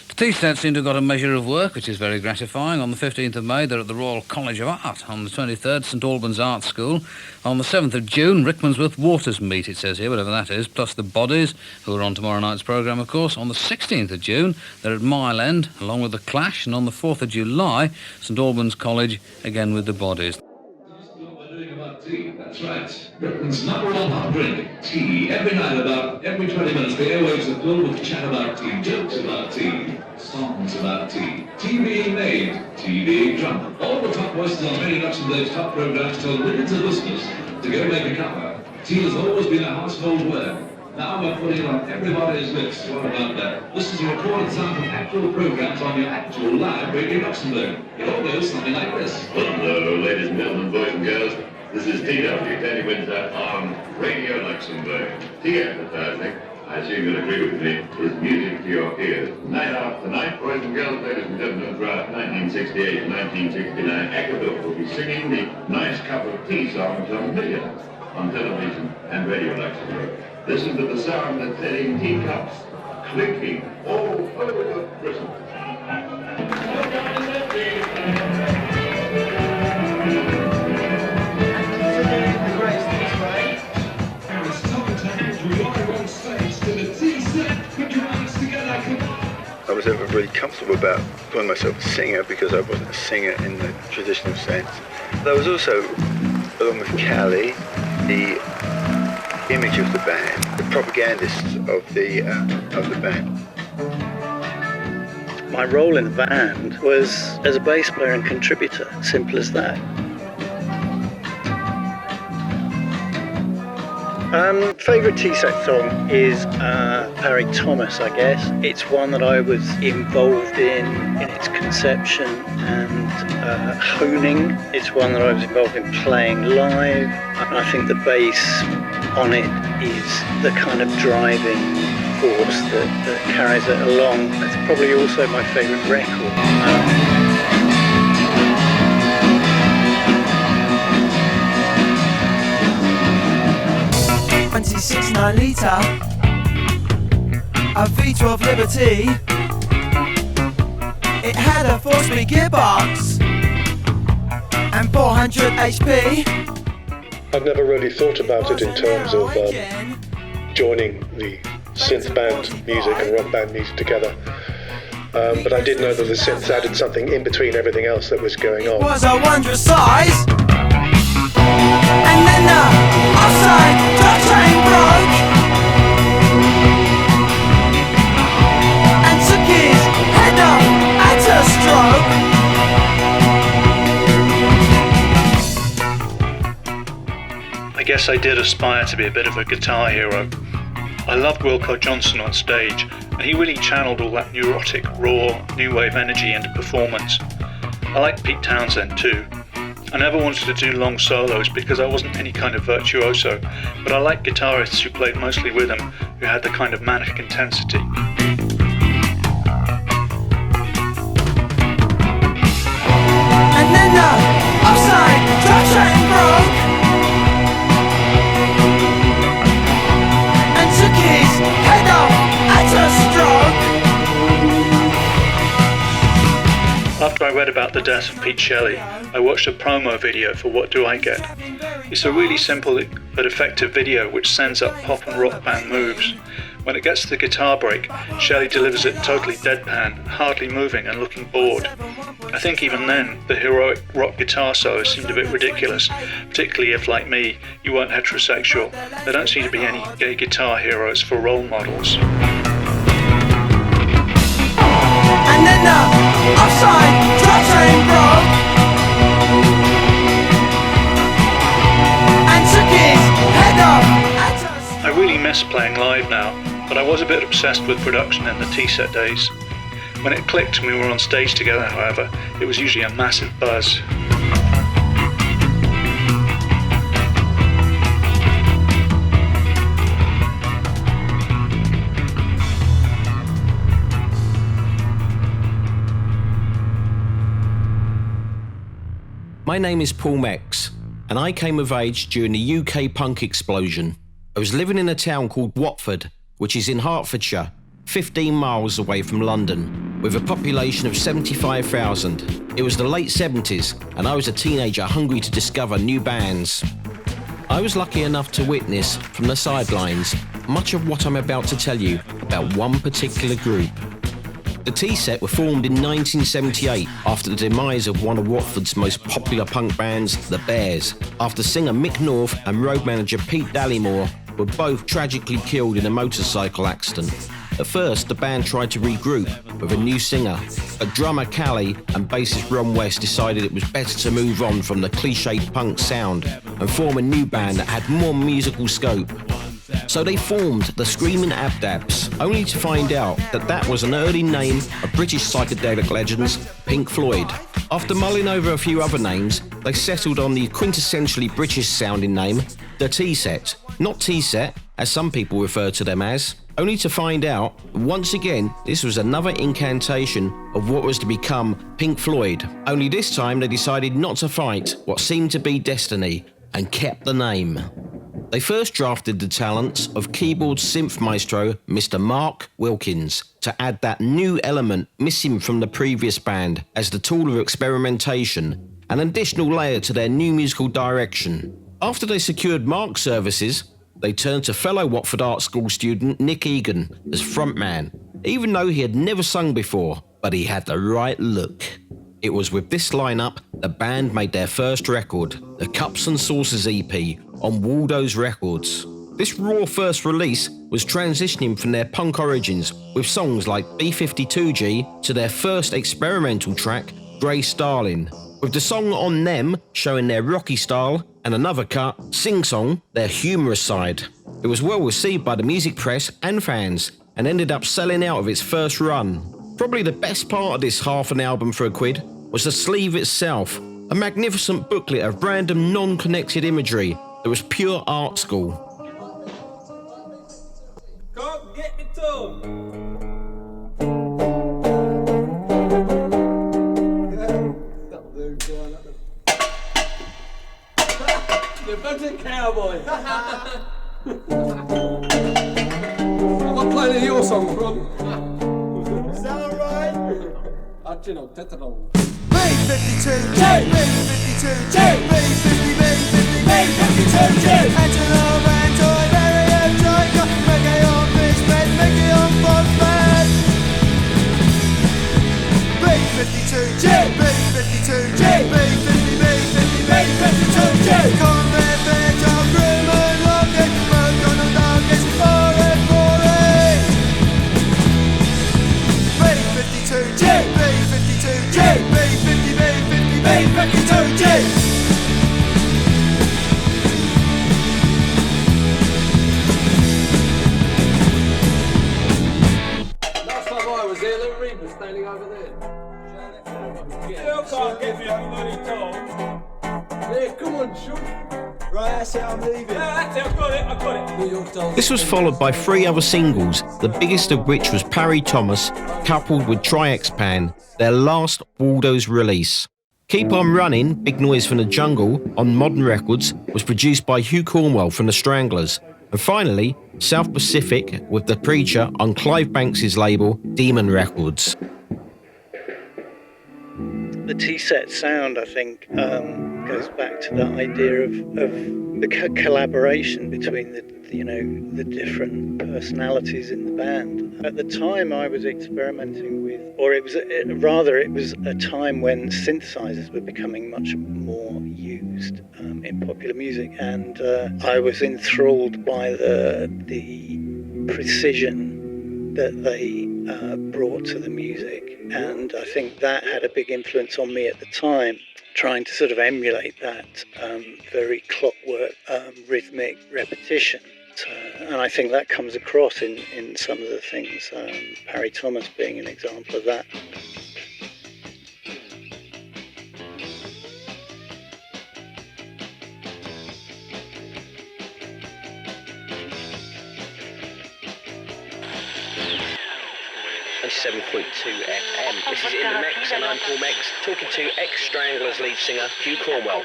The T-set seem to have got a measure of work, which is very gratifying. On the 15th of May, they're at the Royal College of Art. On the 23rd, St Albans Art School. On the 7th of June, Rickmansworth Waters Meet, it says here, whatever that is, plus the Bodies, who are on tomorrow night's programme, of course. On the 16th of June, they're at Mile End, along with the Clash. And on the 4th of July, St Albans College, again with the Bodies. Tea, that's right. Britain's number one hot drink, tea. Every night, about every 20 minutes, the airwaves are filled with chat about tea, jokes about tea, songs about tea, tea being made, tea being drunk. All the top voices on many Luxembourg's top programmes tell millions of listeners to go make a cuppa. Tea has always been a household word. Now we're putting it on everybody's lips. What about that? This is a recorded sound from actual programmes on your actual live Radio Luxembourg. It all goes something like this. Hello, ladies and gentlemen, boys and girls. This is TW, Danny Windsor, on Radio Luxembourg. Tea advertising, I assume you'll agree with me, is music to your ears. Night after night, boys and girls, ladies and gentlemen, throughout 1968 and 1969, Acapulco will be singing the Nice Cup of Tea song to millions on television and Radio Luxembourg. Listen to the sound that's setting teacups clinking all over the prison. I was never really comfortable about calling myself a singer because I wasn't a singer in the traditional sense. There was also, along with Callie, the image of the band, the propagandists of the band. My role in the band was as a bass player and contributor, simple as that. Favourite T-set song is Harry Thomas, I guess. It's one that I was involved in its conception and honing. It's one that I was involved in playing live. And I think the bass on it is the kind of driving force that carries it along. It's probably also my favourite record. 26 9-litre, a V12 Liberty. It had a 4-speed gearbox and 400 HP. I've never really thought about it in terms of joining the synth band music and rock band music together. But I did know that the synths added something in between everything else that was going on. It was a wondrous size. And then the offside drop train broke and took his head off at I guess I did aspire to be a bit of a guitar hero. I loved Wilco Johnson on stage, and he really channeled all that neurotic, raw, new wave energy into performance. I liked Pete Townsend too. I never wanted to do long solos because I wasn't any kind of virtuoso, but I liked guitarists who played mostly rhythm, who had the kind of manic intensity. and then the offside drop train broke and took his head off at a stroke. After I read about the death of Pete Shelley, I watched a promo video for What Do I Get? It's a really simple but effective video which sends up pop and rock band moves. When it gets to the guitar break, Shelley delivers it totally deadpan, hardly moving and looking bored. I think even then, the heroic rock guitar solo seemed a bit ridiculous, particularly if, like me, you weren't heterosexual. There don't seem to be any gay guitar heroes for role models. And then the offside drop train broke and took his head off at a I really miss playing live now, but I was a bit obsessed with production in the T-set days. When it clicked and we were on stage together, however, it was usually a massive buzz. My name is Paul Mex, and I came of age during the UK punk explosion. I was living in a town called Watford, which is in Hertfordshire, 15 miles away from London. with a population of 75,000. It was the late 70s, and I was a teenager hungry to discover new bands. I was lucky enough to witness, from the sidelines, much of what I'm about to tell you about one particular group. The T-Set were formed in 1978 after the demise of one of Watford's most popular punk bands, The Bears, after singer Mick North and road manager Pete Dallymore were both tragically killed in a motorcycle accident. At first, the band tried to regroup with a new singer, but drummer Callie and bassist Ron West decided it was better to move on from the cliched punk sound and form a new band that had more musical scope. So they formed the Screaming Abdabs, only to find out that that was an early name of British psychedelic legends, Pink Floyd. After mulling over a few other names, they settled on the quintessentially British-sounding name, the T-Set. Not T-Set, as some people refer to them as, only to find out, once again, this was another incantation of what was to become Pink Floyd. Only this time they decided not to fight what seemed to be destiny, and kept the name. They first drafted the talents of keyboard synth maestro Mr. Mark Wilkins to add that new element missing from the previous band as the tool of experimentation, an additional layer to their new musical direction. After they secured Mark's services, they turned to fellow Watford Art School student Nick Egan as frontman, even though he had never sung before, but he had the right look. It was with this lineup the band made their first record, the Cups and Saucers EP, on Waldo's Records. This raw first release was transitioning from their punk origins with songs like B-52G to their first experimental track, Grey Starling, with the song On Them showing their rocky style and another cut, Sing Song, their humorous side. It was well received by the music press and fans and ended up selling out of its first run. Probably the best part of this half an album for a quid was the sleeve itself, a magnificent booklet of random non-connected imagery that was pure art school. Come get me too. The bunch cowboy. I'm not playing any of your songs, Ron. Is that alright? B-52, J, B-52, J, B-50, B-50, B-52, J. Angelo, Antoy, Barry, Joker, Reggae on Fish Bed, Mickey on Bosman. B-52, J, B-52, J, B-50, B-50, B-52, J. Conrad, Fair, John, Grimmon, Lockett, McDonald, Douglas, Foreign, Foreign. B-52, J, B-52, J, B-50, B-50, B-52, J. Last time I was here, Lou Reed was standing over there. Still can't give you a bloody talk. Yeah, come on, shoot. Right, that's it, I'm leaving. That's it, I've got it. This was followed by 3 other singles, the biggest of which was Parry Thomas, coupled with Tri-X-Pan, their last Waldo's release. Keep On Running, Big Noise from the Jungle, on Modern Records, was produced by Hugh Cornwell from the Stranglers. And finally, South Pacific with The Preacher on Clive Banks' label, Demon Records. The T-Set sound, I think, goes back to that idea of the collaboration between the different personalities in the band. At the time, I was experimenting with, or it was a time when synthesizers were becoming much more used in popular music, and I was enthralled by the precision that they brought to the music. And I think that had a big influence on me at the time, trying to sort of emulate that very clockwork, rhythmic repetition. And I think that comes across in some of the things, Parry Thomas being an example of that. And 7.2 FM. This is In The Mix, and I'm Paul Mex, talking to ex-Stranglers lead singer Hugh Cornwell.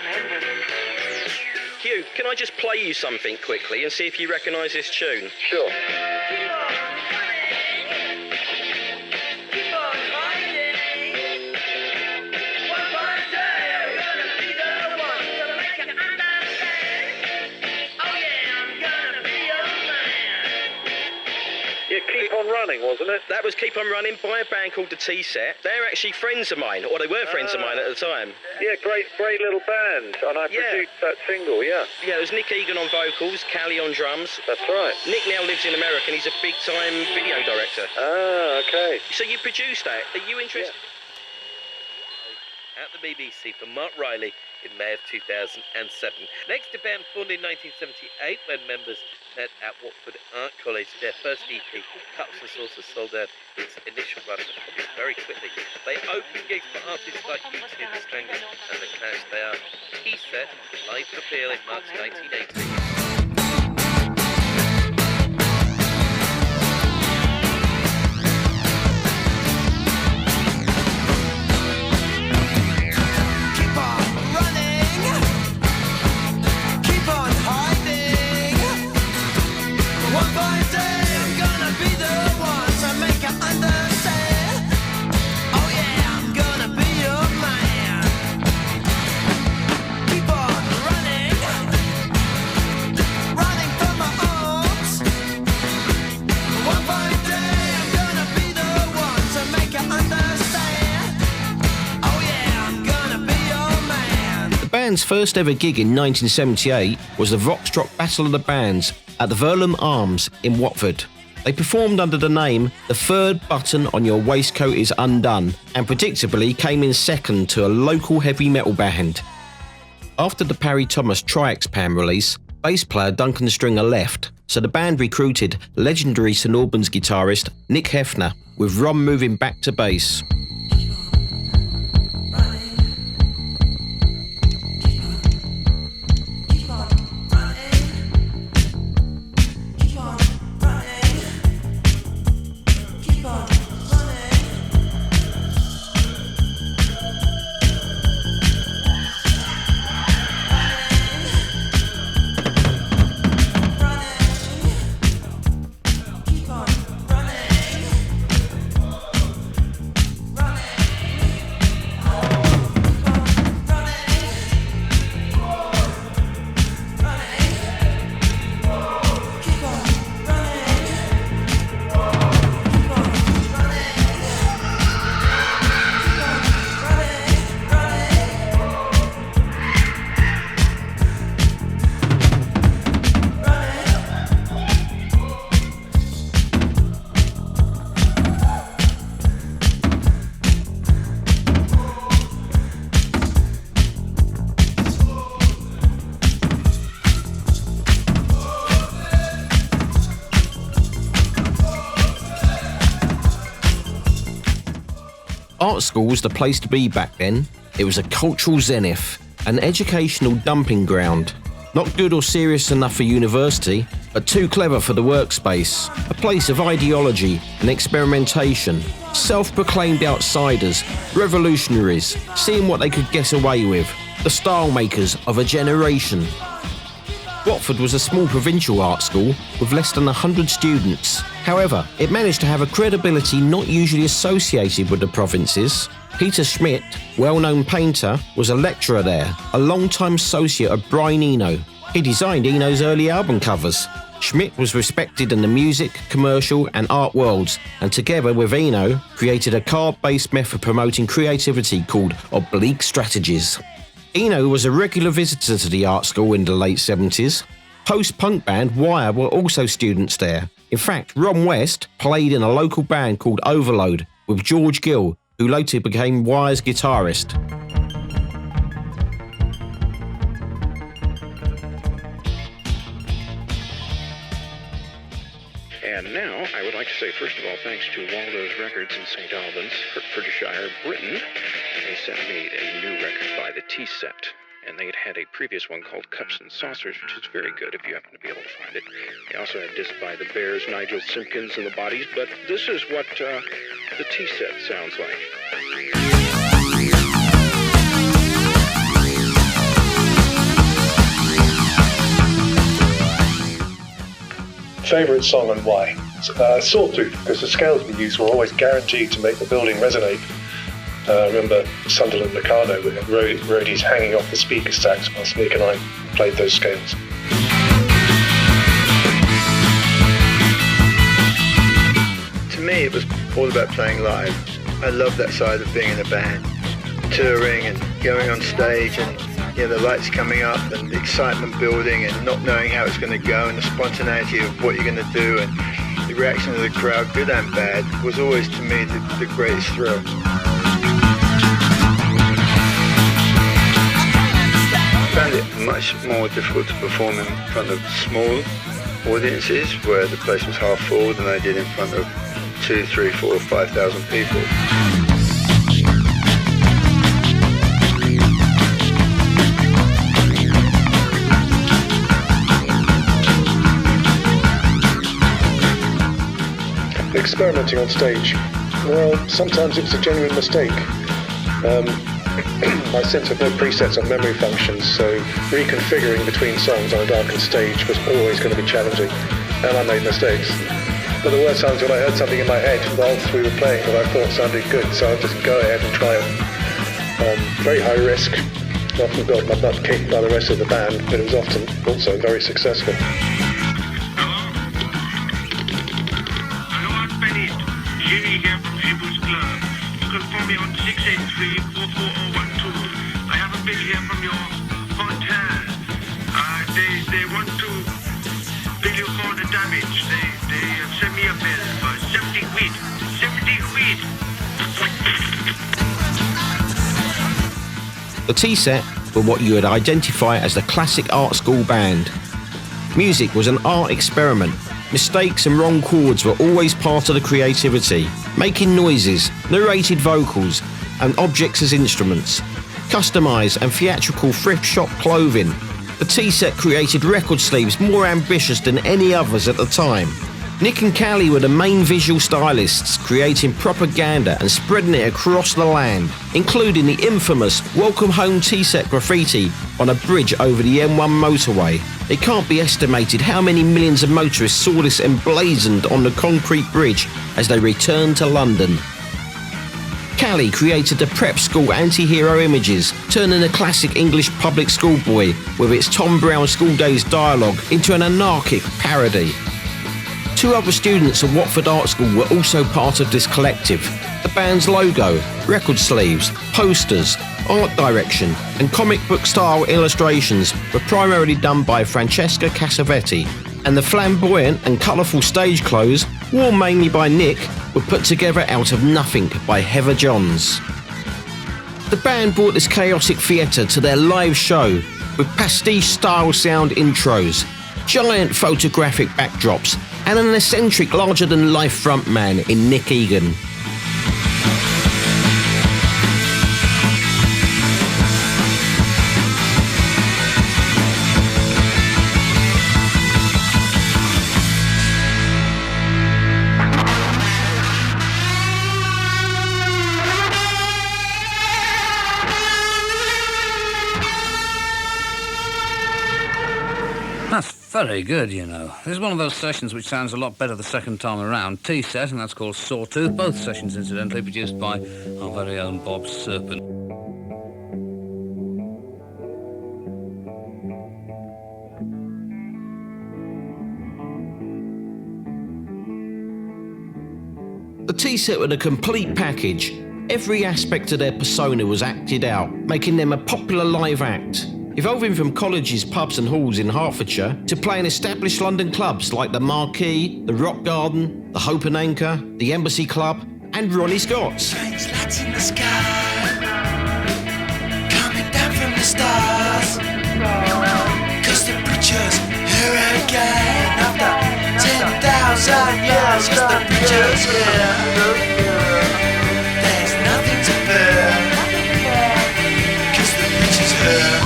Hugh, can I just play you something quickly and see if you recognise this tune? Sure. Keep on running. Keep on running. wasn't it? That was Keep On Running by a band called the T-Set. They're actually friends of mine, or they were friends of mine at the time. Yeah, great little band. And I produced that single, yeah. Yeah, it was Nick Egan on vocals, Callie on drums. That's right. Nick now lives in America and he's a big-time video director. Ah, okay. So you produced that. Are you interested? At the BBC for Mark Riley in May of 2007. Next, the band formed in 1978 when members met at Watford Art College. Their first EP, Cups and Saucers, sold out its initial run very quickly. They opened gigs for artists like U2, The Stranglers and The Clash. They are T-Set, live for Beale in March 1980. The band's first ever gig in 1978 was the Voxtrot Battle of the Bands at the Verlam Arms in Watford. They performed under the name The Third Button on Your Waistcoat Is Undone and predictably came in second to a local heavy metal band. After the Parry Thomas Triaxpan release, bass player Duncan Stringer left, so the band recruited legendary St Albans guitarist Nick Hefner, with Ron moving back to bass. Art school was the place to be back then. It was a cultural zenith, an educational dumping ground. Not good or serious enough for university, but too clever for the workspace. A place of ideology and experimentation. Self-proclaimed outsiders, revolutionaries, seeing what they could get away with. The style makers of a generation. Watford was a small provincial art school with less than 100 students. However, it managed to have a credibility not usually associated with the provinces. Peter Schmidt, well-known painter, was a lecturer there, a long-time associate of Brian Eno. He designed Eno's early album covers. Schmidt was respected in the music, commercial and art worlds, and together with Eno, created a card-based method promoting creativity called Oblique Strategies. Eno was a regular visitor to the art school in the late 70s. Post-punk band Wire were also students there. In fact, Ron West played in a local band called Overload with George Gill, who later became Wire's guitarist. And now, I would like to say, first of all, thanks to Waldo's Records in St. Albans, Hertfordshire, Britain. They sent me a new record by the T-Set. And they had a previous one called Cups and Saucers, which is very good if you happen to be able to find it. They also had a disc by the Bears, Nigel Simpkins and the Bodies, but this is what the T-Set sounds like. Favourite song and why? Sawtooth, because the scales we used were always guaranteed to make the building resonate. I remember Sunderland Meccano with roadies hanging off the speaker stacks whilst Nick and I played those scales. To me, it was all about playing live. I love that side of being in a band, touring and going on stage and the lights coming up and the excitement building and not knowing how it's going to go and the spontaneity of what you're going to do and the reaction of the crowd, good and bad, was always to me the greatest thrill. I found it much more difficult to perform in front of small audiences where the place was half full than I did in front of 2, 3, 4, 5,000 people. Experimenting on stage, well, sometimes it's a genuine mistake. My sense of no presets on memory functions, so reconfiguring between songs on a darkened stage was always going to be challenging, and I made mistakes. But there were times when I heard something in my head whilst we were playing that I thought sounded good, so I'd just go ahead and try it. Very high risk, often got my butt kicked by the rest of the band, but it was often also very successful. Jimmy here from Abel's Club. You can phone me on 683-44012. I have a bill here from your hotel. They want to bill you for the damage. They have sent me a bill for 70 quid. 70 quid. The T-Set were what you would identify as the classic art school band. Music was an art experiment. Mistakes and wrong chords were always part of the creativity. Making noises, narrated vocals, and objects as instruments. Customised and theatrical thrift shop clothing. The T-Set created record sleeves more ambitious than any others at the time. Nick and Callie were the main visual stylists, creating propaganda and spreading it across the land, including the infamous Welcome Home T-Set graffiti on a bridge over the M1 motorway. It can't be estimated how many millions of motorists saw this emblazoned on the concrete bridge as they returned to London. Callie created the prep school anti-hero images, turning the classic English public school boy with its Tom Brown school days dialogue into an anarchic parody. 2 other students at Watford Art School were also part of this collective. The band's logo, record sleeves, posters, art direction and comic book style illustrations were primarily done by Francesca Cassavetti, and the flamboyant and colourful stage clothes, worn mainly by Nick, were put together out of nothing by Heather Johns. The band brought this chaotic theatre to their live show with pastiche style sound intros, giant photographic backdrops and an eccentric larger-than-life frontman in Nick Egan. That's very good, you know. This is one of those sessions which sounds a lot better the second time around. T-Set, and that's called Sawtooth. Both sessions, incidentally, produced by our very own Bob Serpent. The T-Set were the complete package. Every aspect of their persona was acted out, making them a popular live act. Evolving from colleges, pubs and halls in Hertfordshire to playing established London clubs like the Marquee, the Rock Garden, the Hope and Anchor, the Embassy Club and Ronnie Scott's. Strange lights in the sky, coming down from the stars, 'cause the preacher's here again after 10,000 years, 'cause the preacher's here. There's nothing to fear, 'cause the preacher's here.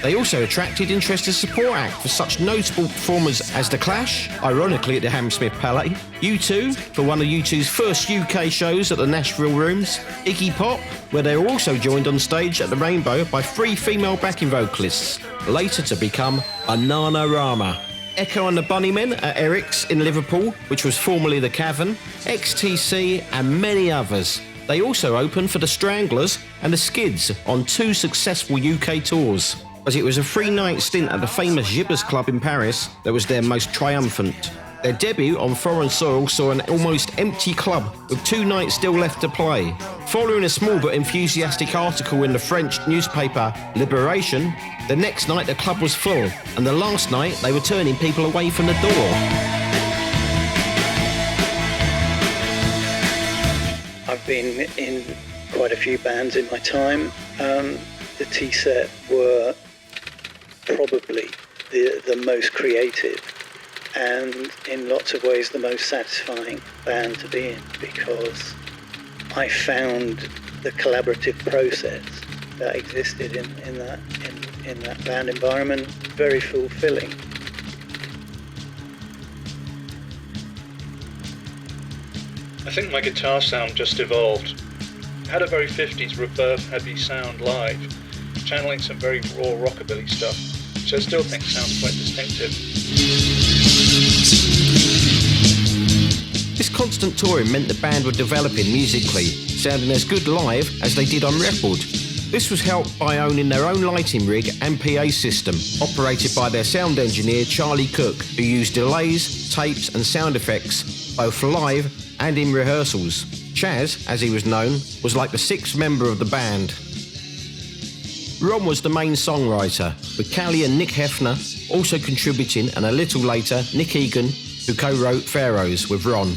They also attracted interest as support act for such notable performers as The Clash, ironically at the Hammersmith Palais, U2 for one of U2's first UK shows at the Nashville Rooms, Iggy Pop, where they were also joined on stage at the Rainbow by 3 female backing vocalists, later to become Bananarama, Echo and the Bunnymen at Eric's in Liverpool, which was formerly the Cavern, XTC and many others. They also opened for the Stranglers and the Skids on 2 successful UK tours. But it was a 3-night stint at the famous Gibbers Club in Paris that was their most triumphant. Their debut on foreign soil saw an almost empty club with 2 nights still left to play. Following a small but enthusiastic article in the French newspaper Libération, the next night the club was full, and the last night they were turning people away from the door. I've been in quite a few bands in my time. The T-Set were probably the most creative and in lots of ways the most satisfying band to be in, because I found the collaborative process that existed in that band environment very fulfilling. I think my guitar sound just evolved. It had a very 50s reverb-heavy sound live, channeling some very raw rockabilly stuff, which I still think sounds quite distinctive. This constant touring meant the band were developing musically, sounding as good live as they did on record. This was helped by owning their own lighting rig and PA system, operated by their sound engineer Charlie Cook, who used delays, tapes and sound effects, both live and in rehearsals. Chaz, as he was known, was like the 6th member of the band. Ron was the main songwriter, with Callie and Nick Hefner also contributing, and a little later Nick Egan, who co-wrote Pharaohs with Ron.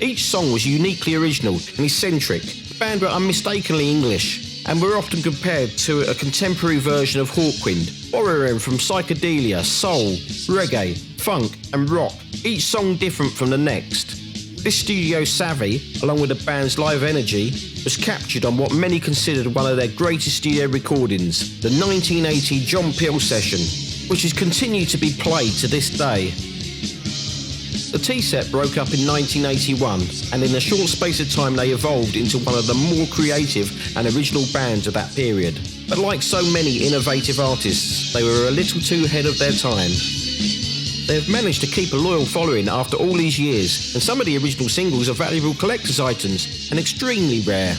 Each song was uniquely original and eccentric. The band were unmistakably English and were often compared to a contemporary version of Hawkwind, borrowing from psychedelia, soul, reggae, funk and rock, each song different from the next. This studio savvy, along with the band's live energy, was captured on what many considered one of their greatest studio recordings, the 1980 John Peel session, which has continued to be played to this day. The T-Set broke up in 1981, and in a short space of time they evolved into one of the more creative and original bands of that period. But like so many innovative artists, they were a little too ahead of their time. They have managed to keep a loyal following after all these years, and some of the original singles are valuable collector's items and extremely rare.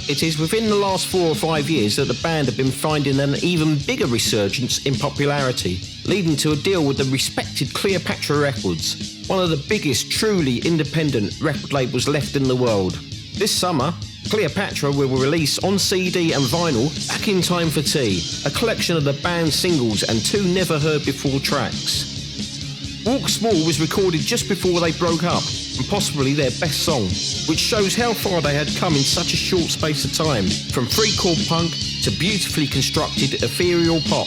It is within the last 4 or 5 years that the band have been finding an even bigger resurgence in popularity, leading to a deal with the respected Cleopatra Records, one of the biggest truly independent record labels left in the world. This summer, Cleopatra will release on CD and vinyl Back in Time for Tea, a collection of the band's singles and 2 never-heard-before tracks. Walk Small was recorded just before they broke up, and possibly their best song, which shows how far they had come in such a short space of time, from free-chord punk to beautifully constructed ethereal pop.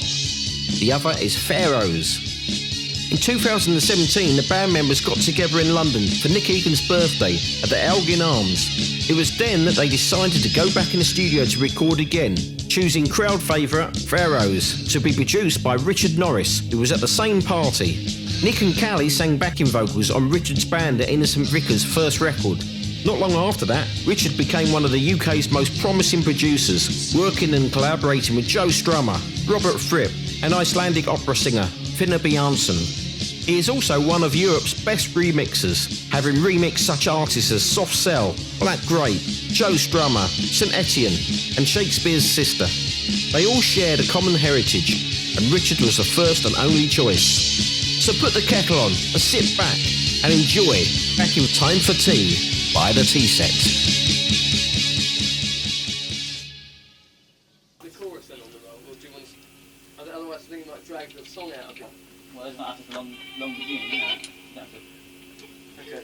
The other is Pharaohs. In 2017, the band members got together in London for Nick Egan's birthday at the Elgin Arms. It was then that they decided to go back in the studio to record again, choosing crowd favourite Pharaohs to be produced by Richard Norris, who was at the same party. Nick and Callie sang backing vocals on Richard's band at Innocent Vickers' first record. Not long after that, Richard became one of the UK's most promising producers, working and collaborating with Joe Strummer, Robert Fripp and Icelandic opera singer Finnur Bjarnason. He is also one of Europe's best remixers, having remixed such artists as Soft Cell, Black Grape, Joe Strummer, St Etienne and Shakespeare's Sister. They all shared a common heritage, and Richard was the first and only choice. So put the kettle on and sit back and enjoy Back in Time for Tea by the T-Set. The chorus then on the roll, or do you want to, otherwise I think you might drag the song out of it. Well, there's not after long beginning, you know. Okay.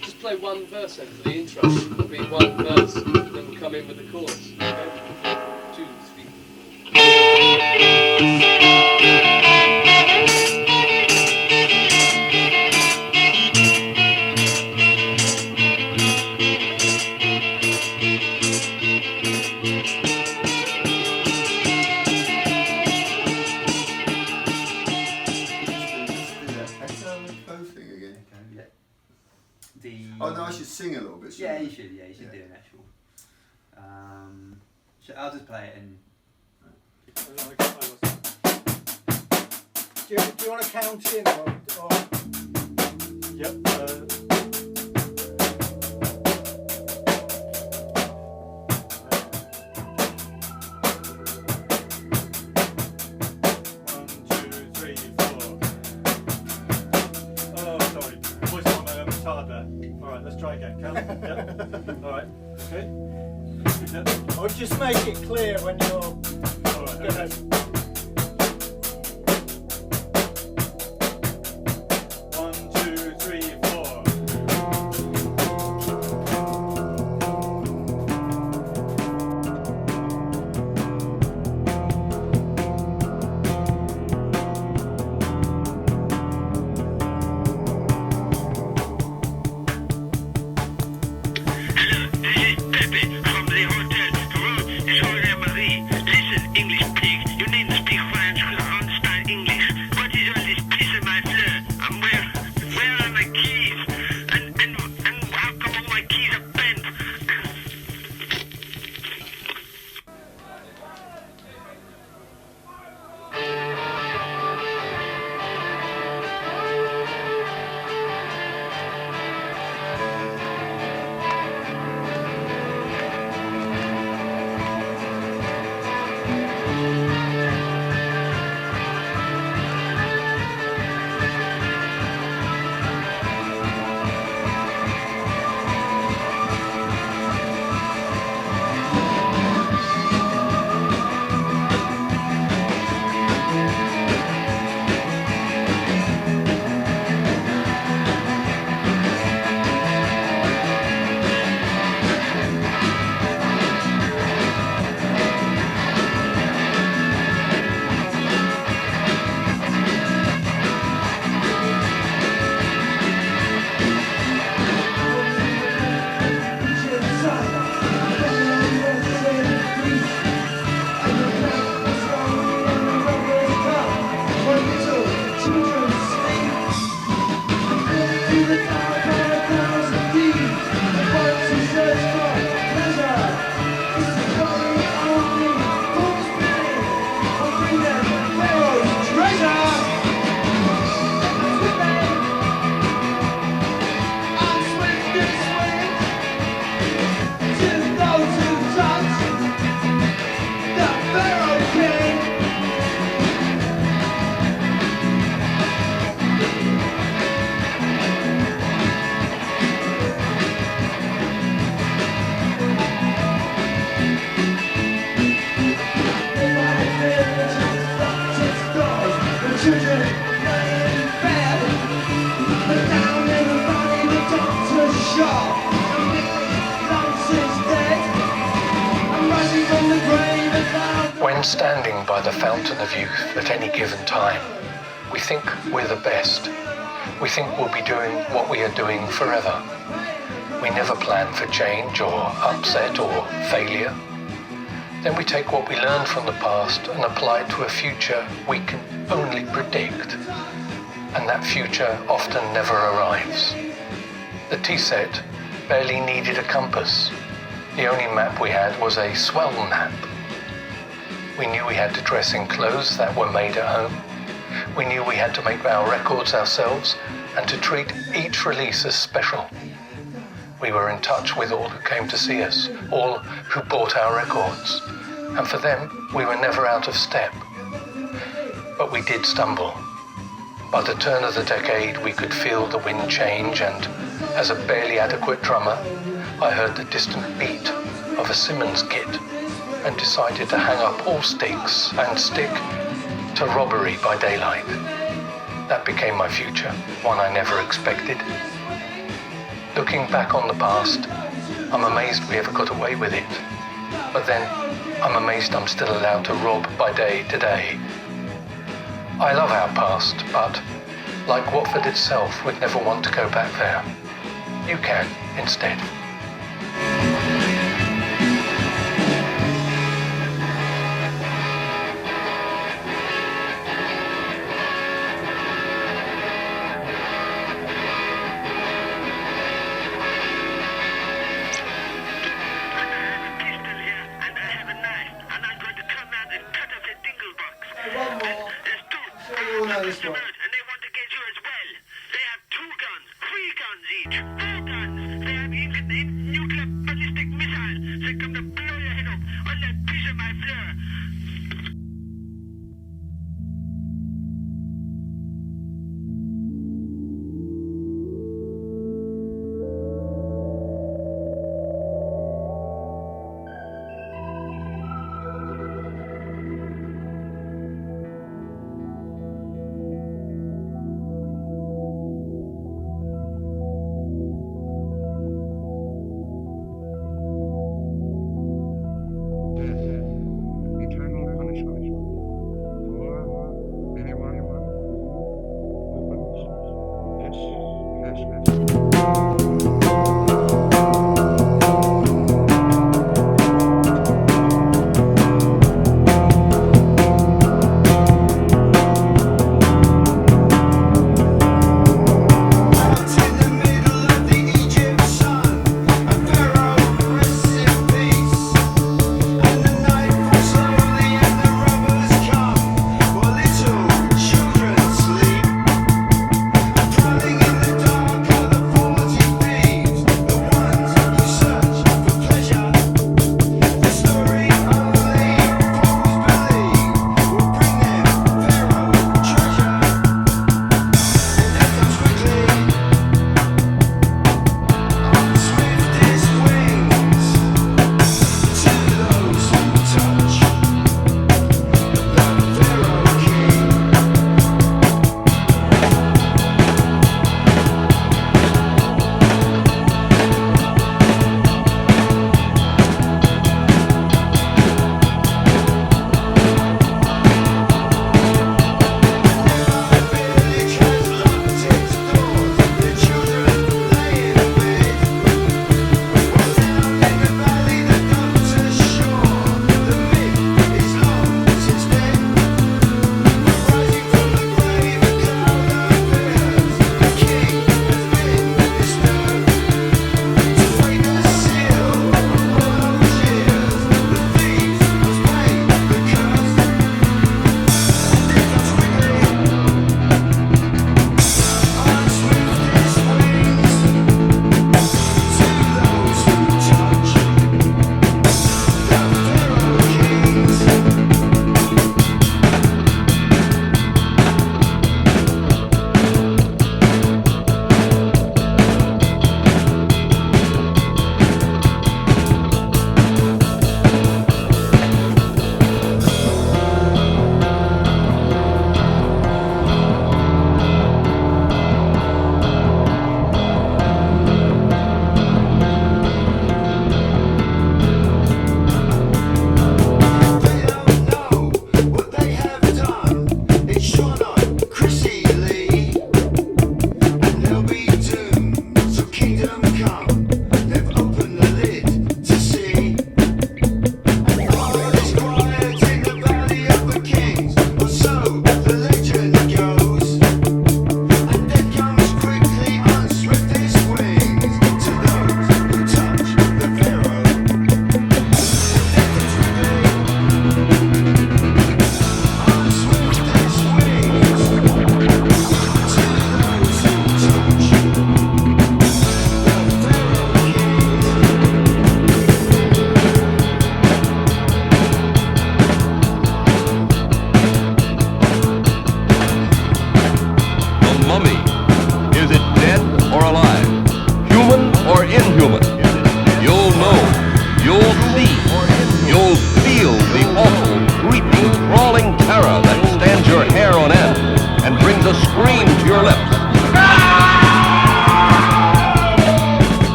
Just play one verse then for the intro. It'll be one verse, then we'll come in with the chorus. Okay? 2, 3. Oh no, I should sing a little bit. Yeah, you should. Yeah, you should do an actual. I'll just play it and. Do you want to count in or? Yep. just hard there. All right, let's try again. Cal? Yeah. All right. Okay. Yeah. Or just make it clear when you're All right. gonna. Okay. 1, 2, 3, 4. When standing by the fountain of youth at any given time, we think we're the best. We think we'll be doing what we are doing forever. We never plan for change or upset or failure. Then we take what we learned from the past and apply it to a future we can only predict. And that future often never arrives. The tea set barely needed a compass. The only map we had was a swell map. We knew we had to dress in clothes that were made at home. We knew we had to make our records ourselves and to treat each release as special. We were in touch with all who came to see us, all who bought our records, and for them, we were never out of step. But we did stumble. By the turn of the decade, we could feel the wind change, and as a barely adequate drummer, I heard the distant beat of a Simmons kit and decided to hang up all sticks and stick to Robbery by Daylight. That became my future, one I never expected. Looking back on the past, I'm amazed we ever got away with it. But then, I'm amazed I'm still allowed to rob by day today. I love our past, but like Watford itself, we'd never want to go back there. You can, instead. They have 2 guns, 3 guns each, 4 guns. They have England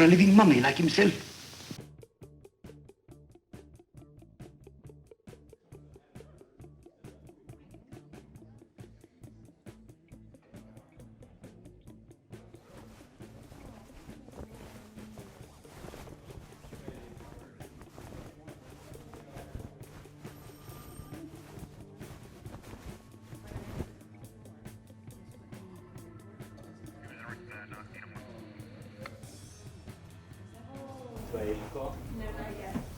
for a living mummy like himself. Where you got? No, not yet.